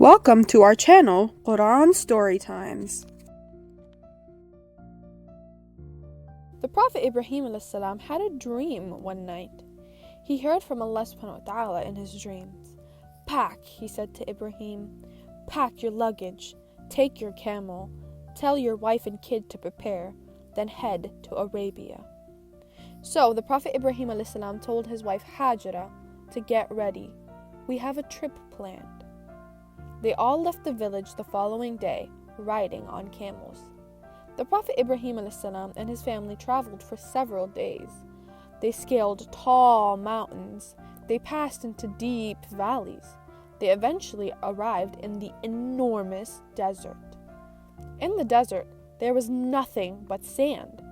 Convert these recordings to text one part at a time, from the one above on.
Welcome to our channel, Quran Story Times. The Prophet Ibrahim ﷺ had a dream one night. He heard from Allah subhanahu wa ta'ala in his dreams. "Pack," he said to Ibrahim, "pack your luggage, take your camel, tell your wife and kid to prepare, then head to Arabia." So the Prophet Ibrahim ﷺ told his wife Hajar to get ready. "We have a trip planned." They all left the village the following day, riding on camels. The Prophet Ibrahim ﷺ and his family traveled for several days. They scaled tall mountains. They passed into deep valleys. They eventually arrived in the enormous desert. In the desert, there was nothing but sand.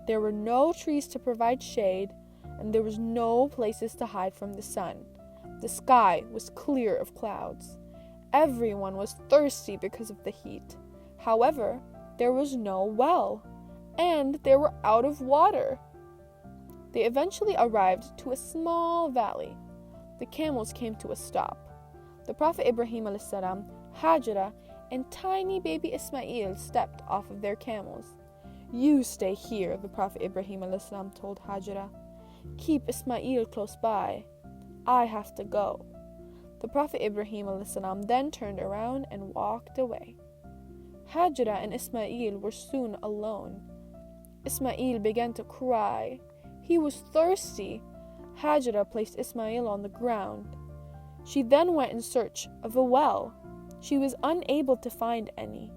There were no trees to provide shade, and there was no places to hide from the sun. The sky was clear of clouds. Everyone was thirsty because of the heat. However, there was no well, and they were out of water. They eventually arrived to a small valley. The camels came to a stop. The Prophet Ibrahim ﷺ, Hajar, and tiny baby Isma'il stepped off of their camels. "You stay here," the Prophet Ibrahim ﷺ told Hajar. "Keep Isma'il close by. I have to go." The Prophet Ibrahim ﷺ then turned around and walked away. Hajar and Isma'il were soon alone. Isma'il began to cry. He was thirsty. Hajar placed Isma'il on the ground. She then went in search of a well. She was unable to find any.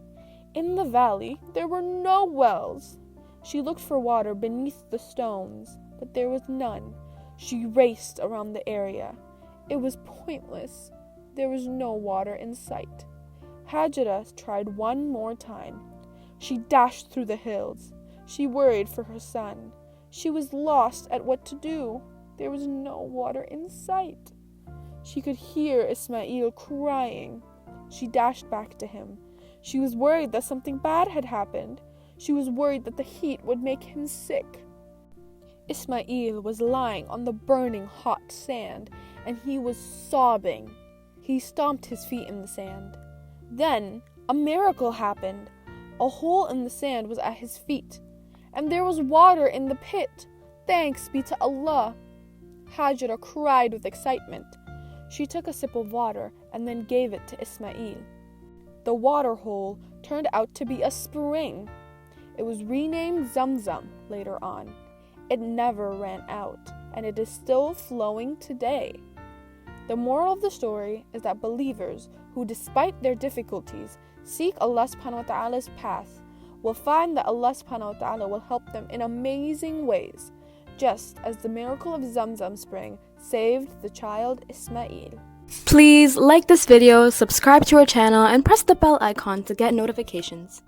In the valley, there were no wells. She looked for water beneath the stones, but there was none. She raced around the area. It was pointless. There was no water in sight. Hajar tried one more time. She dashed through the hills. She worried for her son. She was lost at what to do. There was no water in sight. She could hear Isma'il crying. She dashed back to him. She was worried that something bad had happened. She was worried that the heat would make him sick. Isma'il was lying on the burning hot sand, and he was sobbing. He stomped his feet in the sand. Then a miracle happened. A hole in the sand was at his feet, and there was water in the pit. Thanks be to Allah. Hajar cried with excitement. She took a sip of water and then gave it to Isma'il. The water hole turned out to be a spring. It was renamed Zamzam later on. It never ran out, and it is still flowing today. The moral of the story is that believers who, despite their difficulties, seek Allah subhanahu wa ta'ala's path will find that Allah subhanahu wa ta'ala will help them in amazing ways, just as the miracle of Zamzam spring saved the child Isma'il. Please like this video, subscribe to our channel, and press the bell icon to get notifications.